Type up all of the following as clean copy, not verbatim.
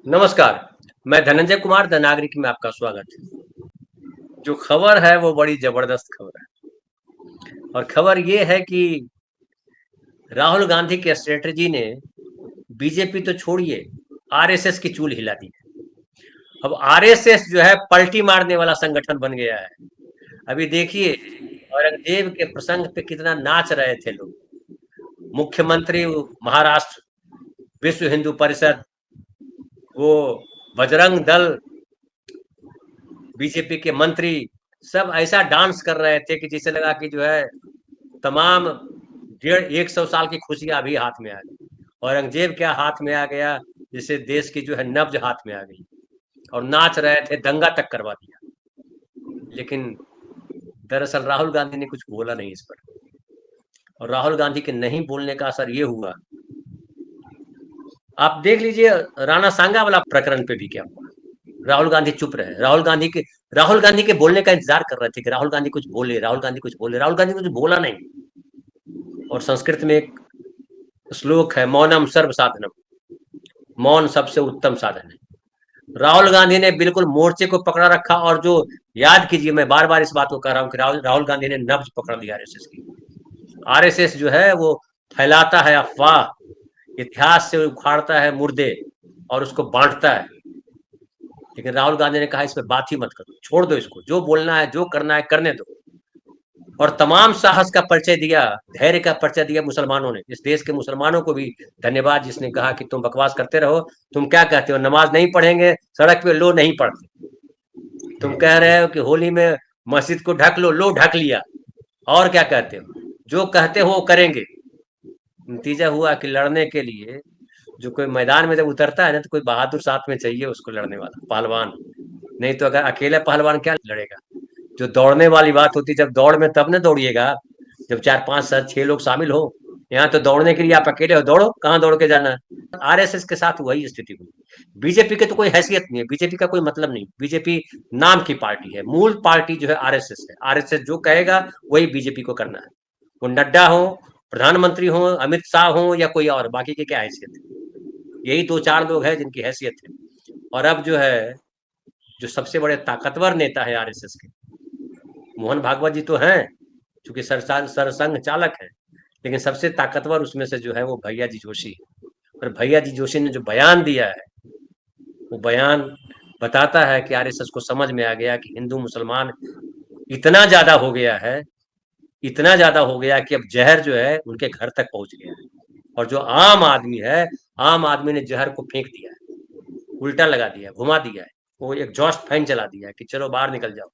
नमस्कार, मैं धनंजय कुमार द नागरिक में आपका स्वागत है। जो खबर है वो बड़ी ज़बरदस्त खबर है और खबर ये है कि राहुल गांधी के स्ट्रैटेजी ने बीजेपी तो छोड़िए, आरएसएस की चूल हिला दी है। अब आरएसएस जो है पलटी मारने वाला संगठन बन गया है। अभी देखिए औरंगजेब के प्रसंग पे कितना नाच रहे थे लोग। मुख्यमंत्री महाराष्ट्र, विश्व हिंदू परिषद, वो बजरंग दल, बीजेपी के मंत्री सब ऐसा डांस कर रहे थे कि जिसे लगा कि जो है तमाम 150 साल की खुशियां अभी हाथ में आ गई। औरंगजेब क्या हाथ में आ गया, जिसे देश की जो है नब्ज हाथ में आ गई और नाच रहे थे, दंगा तक करवा दिया। लेकिन दरअसल राहुल गांधी ने कुछ बोला नहीं इस पर, और राहुल गांधी के नहीं बोलने का असर ये हुआ, आप देख लीजिए राणा सांगा वाला प्रकरण पे भी क्या हुआ। राहुल गांधी चुप रहे। राहुल गांधी के बोलने का इंतजार कर रहे थे कि राहुल गांधी कुछ बोले, राहुल गांधी कुछ बोले, राहुल गांधी कुछ बोला नहीं। और संस्कृत में एक श्लोक है, मौनम सर्व साधनम, मौन सबसे उत्तम साधन है। राहुल गांधी ने बिल्कुल मोर्चे को पकड़ा रखा, और जो याद कीजिए, मैं बार बार इस बात को कह रहा हूं कि राहुल गांधी ने नब्ज पकड़ लिया आरएसएस की। आरएसएस जो है वो फैलाता है अफवाह, इतिहास से उखाड़ता है मुर्दे और उसको बांटता है। लेकिन राहुल गांधी ने कहा इस पर बात ही मत करो, छोड़ दो इसको, जो बोलना है जो करना है करने दो। और तमाम साहस का परिचय दिया, धैर्य का परिचय दिया मुसलमानों ने, इस देश के मुसलमानों को भी धन्यवाद, जिसने कहा कि तुम बकवास करते रहो, तुम क्या कहते हो, नमाज नहीं पढ़ेंगे, सड़क पे लो नहीं पढ़ते, तुम कह रहे हो कि होली में मस्जिद को ढक लो ढक लिया, और क्या कहते हो, जो कहते हो वो करेंगे। नतीजा हुआ कि लड़ने के लिए जो कोई मैदान में जब उतरता है ना, तो कोई बहादुर साथ में चाहिए उसको लड़ने वाला पहलवान। नहीं तो अगर अकेले पहलवान क्या लड़ेगा। जो दौड़ने वाली बात होती, जब दौड़ में तब न दौड़िएगा जब 4 5 7 6 लोग शामिल हो। यहाँ तो दौड़ने के लिए आप अकेले हो, दौड़ो, कहाँ दौड़ के जाना है। आरएसएस के साथ वही स्थिति हुई। बीजेपी की तो कोई हैसियत नहीं है, बीजेपी का कोई मतलब नहीं, बीजेपी नाम की पार्टी है, मूल पार्टी जो है आरएसएस है। आरएसएस जो कहेगा वही बीजेपी को करना है। वो नड्डा हो, प्रधानमंत्री हो, अमित शाह हो या कोई और, बाकी की क्या हैसियत है। यही 2 4 लोग हैं जिनकी हैसियत है। और अब जो है, जो सबसे बड़े ताकतवर नेता है आरएसएस के, मोहन भागवत जी तो हैं, चूंकि सरसंघ चालक है, लेकिन सबसे ताकतवर उसमें से जो है वो भैया जी जोशी है। और भैया जी जोशी ने जो बयान दिया है, वो बयान बताता है कि आरएसएस को समझ में आ गया कि हिंदू मुसलमान इतना ज्यादा हो गया है, इतना ज्यादा हो गया कि अब जहर जो है उनके घर तक पहुंच गया है। और जो आम आदमी है, आम आदमी ने जहर को फेंक दिया है, उल्टा लगा दिया, घुमा दिया है, वो एक जॉस्ट फैन चला दिया है कि चलो बाहर निकल जाओ।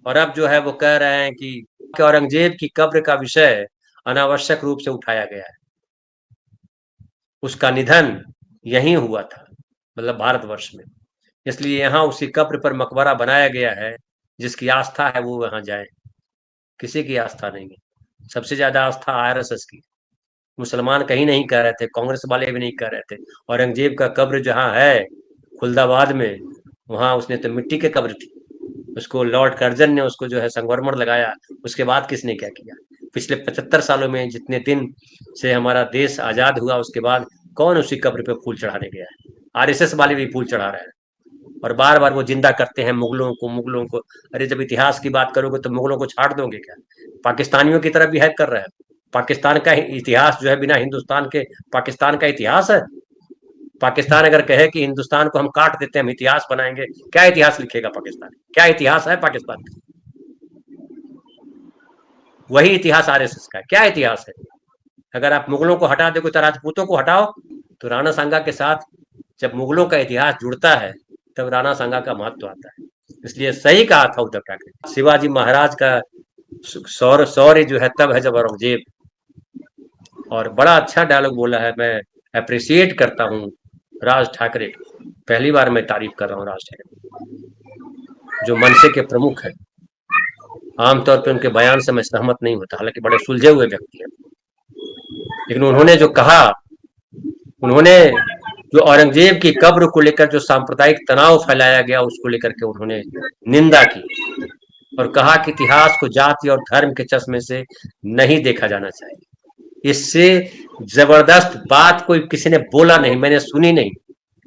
और अब जो है वो कह रहे हैं कि औरंगजेब की कब्र का विषय अनावश्यक रूप से उठाया गया है। उसका निधन यहीं हुआ था, मतलब भारतवर्ष में, इसलिए यहाँ उसकी कब्र पर मकबरा बनाया गया है। जिसकी आस्था है वो वहां जाए, किसी की आस्था नहीं है। सबसे ज्यादा आस्था आरएसएस की। मुसलमान कहीं नहीं कह रहे थे, कांग्रेस वाले भी नहीं कह रहे थे। औरंगजेब का कब्र जहाँ है खुलदाबाद में, वहां उसने तो मिट्टी के कब्र थी, उसको लॉर्ड कर्जन ने उसको जो है संगमरमर लगाया। उसके बाद किसने क्या किया। पिछले 75 सालों में जितने दिन से हमारा देश आजाद हुआ, उसके बाद कौन उसी कब्र पे फूल चढ़ाने गया है। आरएसएस वाले भी फूल चढ़ा रहे हैं, और बार बार वो जिंदा करते हैं मुगलों को। अरे जब इतिहास की बात करोगे तो मुगलों को छाड़ दोगे क्या। पाकिस्तानियों की तरफ बिहेव कर रहे हैं। पाकिस्तान का इतिहास जो है बिना हिंदुस्तान के, पाकिस्तान का इतिहास है। पाकिस्तान अगर कहे कि हिंदुस्तान को हम काट देते हैं, हम इतिहास बनाएंगे, क्या इतिहास लिखेगा पाकिस्तान, क्या इतिहास है पाकिस्तान का। वही इतिहास आरएसएस का है, क्या इतिहास है। अगर आप मुगलों को हटा दोगे तो राजपूतों को हटाओ। तो राणा सांगा के साथ जब मुगलों का इतिहास जुड़ता है, तब राणा सांगा का महत्व आता है। इसलिए सही कहा था उद्धव ठाकरे, शिवाजी महाराज का शौर्य जो है तब है जब औरंगजेब। और बड़ा अच्छा डायलॉग बोला है, मैं अप्रिसिएट करता हूँ राज ठाकरे। पहली बार मैं तारीफ कर रहा हूँ राज ठाकरे, जो मनसे के प्रमुख है। आमतौर पर उनके बयान से मैं सहमत नहीं होता, हालांकि बड़े सुलझे हुए व्यक्ति हैं, लेकिन उन्होंने जो कहा, उन्होंने जो औरंगजेब की कब्र को लेकर जो सांप्रदायिक तनाव फैलाया गया, उसको लेकर के उन्होंने निंदा की और कहा कि इतिहास को जाति और धर्म के चश्मे से नहीं देखा जाना चाहिए। इससे जबरदस्त बात कोई किसी ने बोला नहीं, मैंने सुनी नहीं।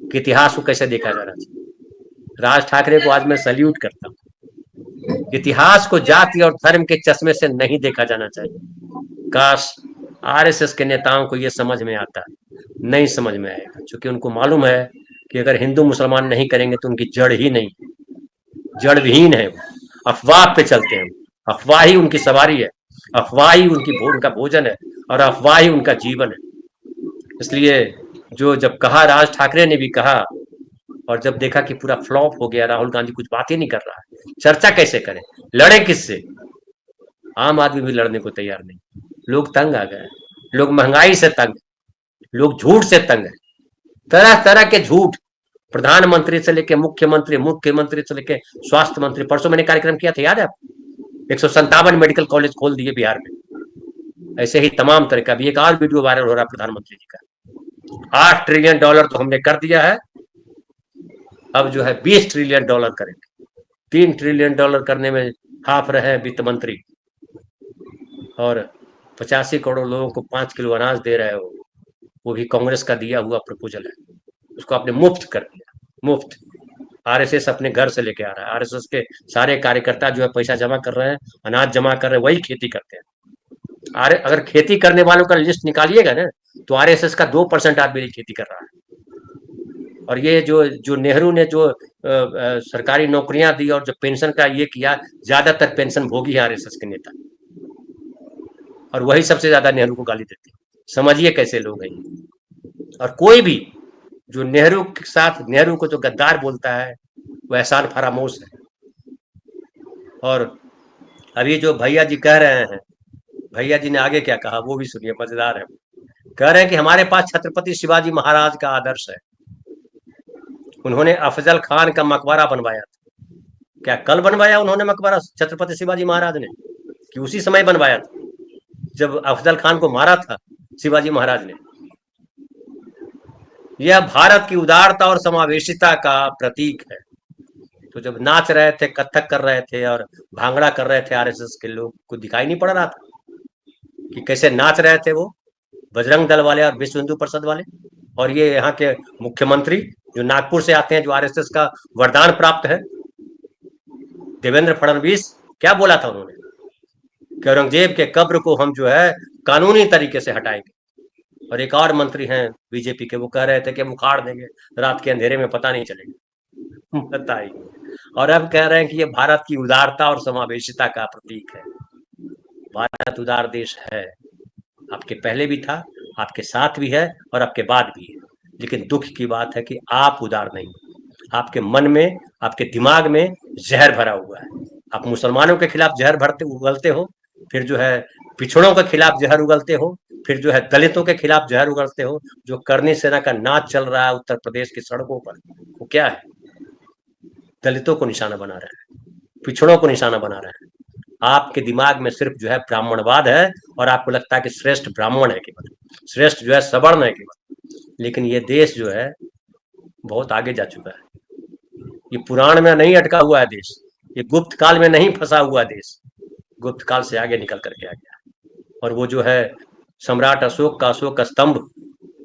कि इतिहास को कैसे देखा जाना चाहिए। राज ठाकरे को आज मैं सल्यूट करता हूँ। इतिहास को जाति और धर्म के चश्मे से नहीं देखा जाना चाहिए। काश आरएसएस के नेताओं को यह समझ में आता, नहीं समझ में आएगा, क्योंकि उनको मालूम है कि अगर हिंदू मुसलमान नहीं करेंगे तो उनकी जड़ ही नहीं, जड़ विहीन है। अफवाह पे चलते हैं, अफवाह ही उनकी सवारी है, अफवाह ही उनका भोजन है और अफवाह ही उनका जीवन है। इसलिए जो जब कहा, राज ठाकरे ने भी कहा, और जब देखा कि पूरा फ्लॉप हो गया, राहुल गांधी कुछ बात ही नहीं कर रहा है, चर्चा कैसे करें, लड़े किससे? आम आदमी भी लड़ने को तैयार नहीं, लोग तंग आ गए, लोग महंगाई से तंग, लोग झूठ से तंग है, तरह तरह के झूठ, प्रधानमंत्री से लेके मुख्यमंत्री, मुख्यमंत्री से लेके स्वास्थ्य मंत्री। परसों मैंने कार्यक्रम किया था, याद है आपको? 157 मेडिकल कॉलेज खोल दिए बिहार में। ऐसे ही तमाम तरह का। भी एक और वीडियो वायरल हो रहा है प्रधानमंत्री जी का। $8 ट्रिलियन तो हमने कर दिया है, अब जो है $20 ट्रिलियन करेंगे। $3 ट्रिलियन करने में हाफ रहे वित्त मंत्री, और 85 करोड़ लोगों को 5 किलो अनाज दे रहे हो, वो भी कांग्रेस का दिया हुआ प्रपोजल है, उसको आपने मुफ्त कर दिया, मुफ्त। आरएसएस अपने घर से लेके आ रहा है, आरएसएस के सारे कार्यकर्ता जो है पैसा जमा कर रहे हैं, अनाज जमा कर रहे हैं, वही खेती करते हैं। अगर खेती करने वालों का लिस्ट निकालिएगा ना, तो आरएसएस का 2% आदमी खेती कर रहा है। और ये जो नेहरू ने जो सरकारी नौकरियां दी और जो पेंशन का ये किया, ज्यादातर पेंशन भोगी है आरएसएस के नेता, और वही सबसे ज्यादा नेहरू को गाली देते हैं। समझिए कैसे लोग हैं। और कोई भी जो नेहरू के साथ, नेहरू को जो गद्दार बोलता है, वो एहसान फरामोश है। और अभी जो भैया जी कह रहे हैं, भैया जी ने आगे क्या कहा वो भी सुनिए, मजेदार है। कह रहे हैं कि हमारे पास छत्रपति शिवाजी महाराज का आदर्श है। उन्होंने अफजल खान का मकबरा बनवाया था। क्या कल बनवाया उन्होंने मकबरा छत्रपति शिवाजी महाराज ने, कि उसी समय बनवाया था जब अफजल खान को मारा था शिवाजी महाराज ने? यह भारत की उदारता और समावेशिता का प्रतीक है। तो जब नाच रहे थे, कथक कर रहे थे और भांगड़ा कर रहे थे, आरएसएस के लोग को दिखाई नहीं पड़ रहा था कि कैसे नाच रहे थे वो बजरंग दल वाले और विश्व हिंदू परिषद वाले? और ये यहाँ के मुख्यमंत्री जो नागपुर से आते हैं, जो आरएसएस का वरदान प्राप्त है, देवेंद्र फडणवीस, क्या बोला था उन्होंने कि औरंगजेब के कब्र को हम जो है कानूनी तरीके से हटाएंगे। और एक और मंत्री हैं बीजेपी के, वो कह रहे थे कि हम उखाड़ देंगे, रात के अंधेरे में पता नहीं चलेगा। बताइए। और अब कह रहे हैं कि ये भारत की उदारता और समावेशिता का प्रतीक है। भारत उदार देश है, आपके पहले भी था, आपके साथ भी है और आपके बाद भी है। लेकिन दुख की बात है कि आप उदार नहीं, आपके मन में, आपके दिमाग में जहर भरा हुआ है। आप मुसलमानों के खिलाफ जहर भरते उगलते हो, फिर जो है पिछड़ों के खिलाफ जहर उगलते हो, फिर जो है दलितों के खिलाफ जहर उगलते हो। जो करनी सेना का नाच चल रहा है उत्तर प्रदेश की सड़कों पर, वो क्या है? दलितों को निशाना बना रहा है, पिछड़ों को निशाना बना रहा है। आपके दिमाग में सिर्फ जो है ब्राह्मणवाद है, और आपको लगता है कि श्रेष्ठ ब्राह्मण है केवल, श्रेष्ठ जो है सवर्ण है केवल। लेकिन ये देश जो है बहुत आगे जा चुका है। ये पुराण में नहीं अटका हुआ है देश, ये गुप्त काल में नहीं फंसा हुआ देश, गुप्त काल से आगे निकल करके आ गया। और वो जो है सम्राट अशोक का अशोक स्तंभ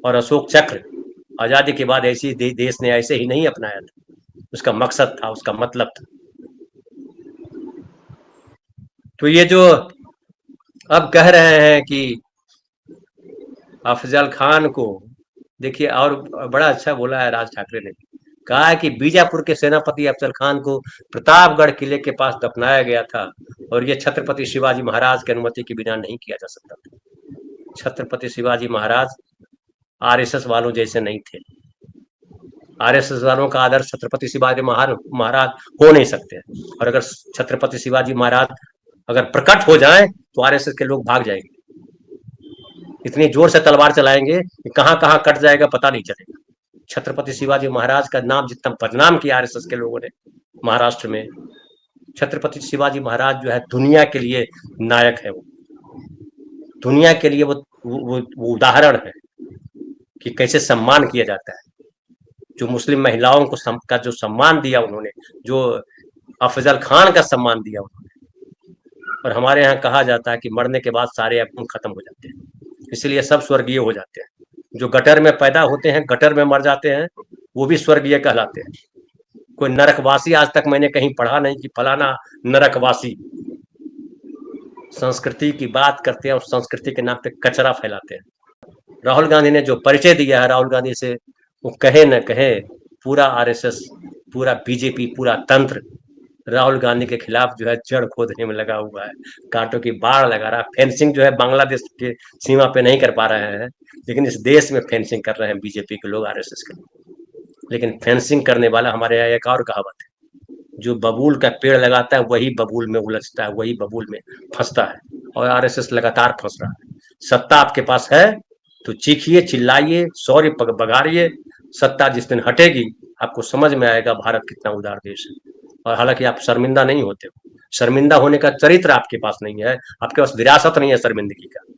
और अशोक चक्र आजादी के बाद ऐसी देश ने ऐसे ही नहीं अपनाया था, उसका मकसद था, उसका मतलब था। तो ये जो अब कह रहे हैं कि अफजल खान को, देखिए, और बड़ा अच्छा बोला है राज ठाकरे ने, कहा है कि बीजापुर के सेनापति अफजल खान को प्रतापगढ़ किले के पास दफनाया गया था, और ये छत्रपति शिवाजी महाराज की अनुमति के बिना नहीं किया जा सकता था। छत्रपति शिवाजी महाराज आरएसएस वालों जैसे नहीं थे। आरएसएस वालों का आदर्श छत्रपति शिवाजी महाराज हो नहीं सकते। और अगर छत्रपति शिवाजी महाराज अगर प्रकट हो जाए तो आरएसएस के लोग भाग जाएंगे, इतनी जोर से तलवार चलाएंगे कि कहां कहां कट जाएगा पता नहीं चलेगा। छत्रपति शिवाजी महाराज का नाम जितना बदनाम किया आरएसएस के लोगों ने महाराष्ट्र में, छत्रपति शिवाजी महाराज जो है दुनिया के लिए नायक है। वो दुनिया के लिए वो उदाहरण है कि कैसे सम्मान किया जाता है। जो मुस्लिम महिलाओं को का जो सम्मान दिया उन्होंने, जो अफजल खान का सम्मान दिया उन्होंने। और हमारे यहाँ कहा जाता है कि मरने के बाद सारे गुण खत्म हो जाते हैं, इसलिए सब स्वर्गीय हो जाते हैं। जो गटर में पैदा होते हैं गटर में मर जाते हैं, वो भी स्वर्गीय कहलाते हैं। कोई नरकवासी आज तक मैंने कहीं पढ़ा नहीं कि फलाना नरकवासी। संस्कृति की बात करते हैं और संस्कृति के नाम पे कचरा फैलाते हैं। राहुल गांधी ने जो परिचय दिया है, राहुल गांधी से वो कहे न कहे पूरा आरएसएस, पूरा बीजेपी, पूरा तंत्र राहुल गांधी के खिलाफ जो है जड़ खोदने में लगा हुआ है, कांटों की बाढ़ लगा रहा है। फेंसिंग जो है बांग्लादेश के सीमा पे नहीं कर पा रहे हैं, लेकिन इस देश में फेंसिंग कर रहे हैं बीजेपी के लोग, आरएसएस के लोग। लेकिन फेंसिंग करने वाला, हमारे यहाँ एक और कहावत है, जो बबूल का पेड़ लगाता है वही बबूल में उलझता है, वही बबूल में फंसता है। और आरएसएस लगातार फंस रहा है। सत्ता आपके पास है तो चीखिए, चिल्लाइए, सौर्य बघारिए। सत्ता जिस दिन हटेगी आपको समझ में आएगा भारत कितना उदार देश है। और हालांकि आप शर्मिंदा नहीं होते हो, शर्मिंदा होने का चरित्र आपके पास नहीं है, आपके पास विरासत नहीं है शर्मिंदगी का।